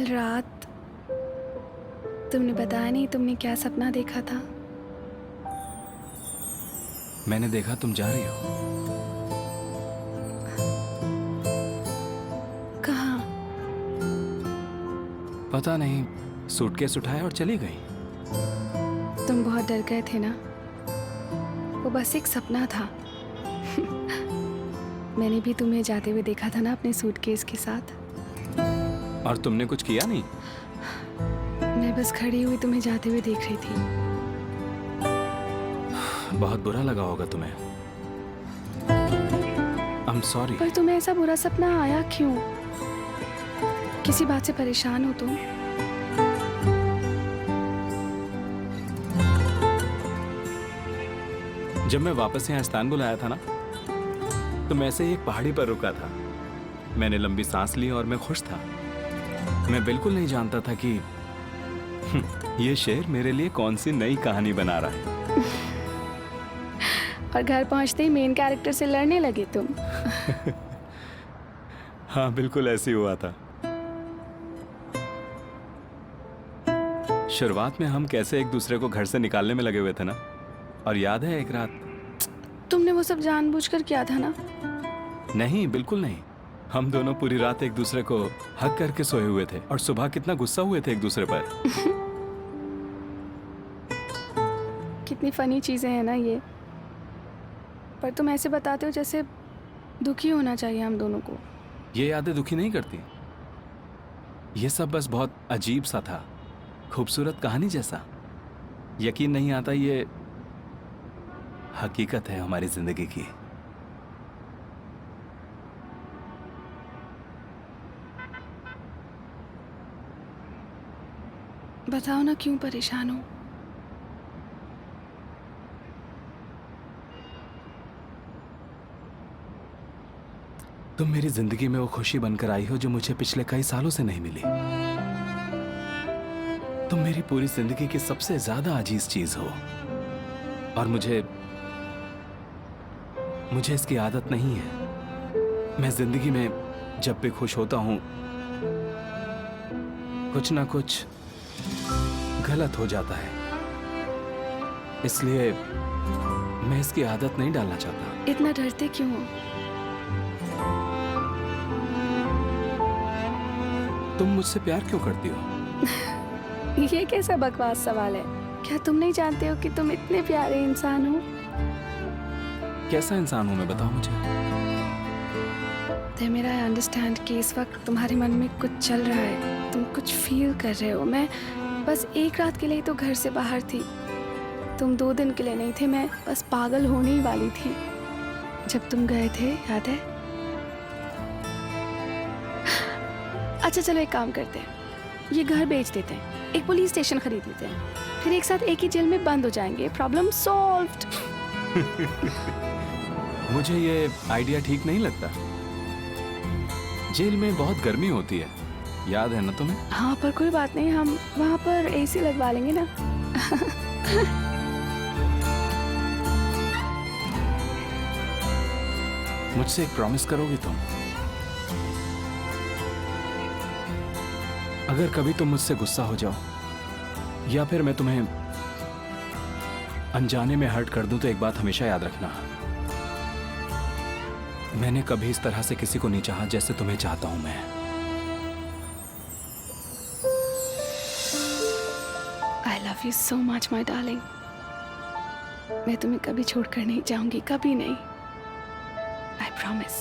कल रात तुमने बताया नहीं तुमने क्या सपना देखा था। मैंने देखा तुम जा रही हो। कहाँ? पता नहीं, सूटकेस उठाया और चली गई। तुम बहुत डर गए थे ना, वो बस एक सपना था। मैंने भी तुम्हें जाते हुए देखा था ना अपने सूटकेस के साथ। और तुमने कुछ किया नहीं? मैं बस खड़ी हुई तुम्हें जाते हुए देख रही थी। बहुत बुरा लगा होगा तुम्हें। I'm sorry। पर तुम्हें ऐसा बुरा सपना आया क्यों? किसी बात से परेशान हो तुम? जब मैं वापस यहाँ इस्तांबुल आया था ना, तो मैं ऐसे ही एक पहाड़ी पर रुका था। मैंने लंबी सांस ली और मैं खुश था। मैं बिल्कुल नहीं जानता था कि ये शेर मेरे लिए कौन सी नई कहानी बना रहा है। और घर पहुंचते ही मेन कैरेक्टर से लड़ने लगे तुम। हाँ, बिल्कुल ऐसे ही हुआ था। शुरुआत में हम कैसे एक दूसरे को घर से निकालने में लगे हुए थे ना। और याद है एक रात? तुमने वो सब जानबूझकर किया था ना? नहीं, बिल्कुल नहीं। हम दोनों पूरी रात एक दूसरे को हक करके सोए हुए थे और सुबह कितना गुस्सा हुए थे एक दूसरे पर। कितनी फनी चीजें हैं ना ये। पर तुम ऐसे बताते हो जैसे दुखी होना चाहिए हम दोनों को। ये यादें दुखी नहीं करती। ये सब बस बहुत अजीब सा था, खूबसूरत कहानी जैसा। यकीन नहीं आता ये हकीकत है हमारी जिंदगी की। बताओ ना क्यों परेशान हो? तुम मेरी जिंदगी में वो खुशी बनकर आई हो जो मुझे पिछले कई सालों से नहीं मिली। तुम मेरी पूरी जिंदगी की सबसे ज्यादा अजीज चीज हो। और मुझे इसकी आदत नहीं है। मैं जिंदगी में जब भी खुश होता हूं, कुछ ना कुछ गलत हो जाता है। इसलिए मैं इसकी आदत नहीं डालना चाहता। इतना डरते क्यों हो? तुम मुझसे प्यार क्यों करती हो? ये कैसा बकवास सवाल है? क्या तुम नहीं जानते हो कि तुम इतने प्यारे इंसान हो? कैसा इंसान हूं मैं, बताओ मुझे। तो मेरा अंडरस्टैंड कि इस वक्त तुम्हारे मन में कुछ चल रहा है, तुम कुछ फील कर रहे हो। मैं बस एक रात के लिए तो घर से बाहर थी, तुम 2 दिन के लिए नहीं थे। मैं बस पागल होने ही वाली थी जब तुम गए थे, याद है? अच्छा चलो एक काम करते हैं, ये घर बेच देते हैं, एक पुलिस स्टेशन खरीद लेते हैं, फिर एक साथ एक ही जेल में बंद हो जाएंगे। Problem solved. मुझे ये आइडिया ठीक नहीं लगता। जेल में बहुत गर्मी होती है, याद है ना तुम्हें? हाँ पर कोई बात नहीं, हम वहाँ पर एसी लगवा लेंगे ना। मुझसे एक प्रॉमिस करोगी तुम? अगर कभी तुम मुझसे गुस्सा हो जाओ या फिर मैं तुम्हें अनजाने में हर्ट कर दूं, तो एक बात हमेशा याद रखना, मैंने कभी इस तरह से किसी को नहीं चाहा जैसे तुम्हें चाहता हूं मैं। I love you so much, my darling. मैं तुम्हें कभी छोड़कर नहीं जाऊंगी, कभी नहीं। I promise.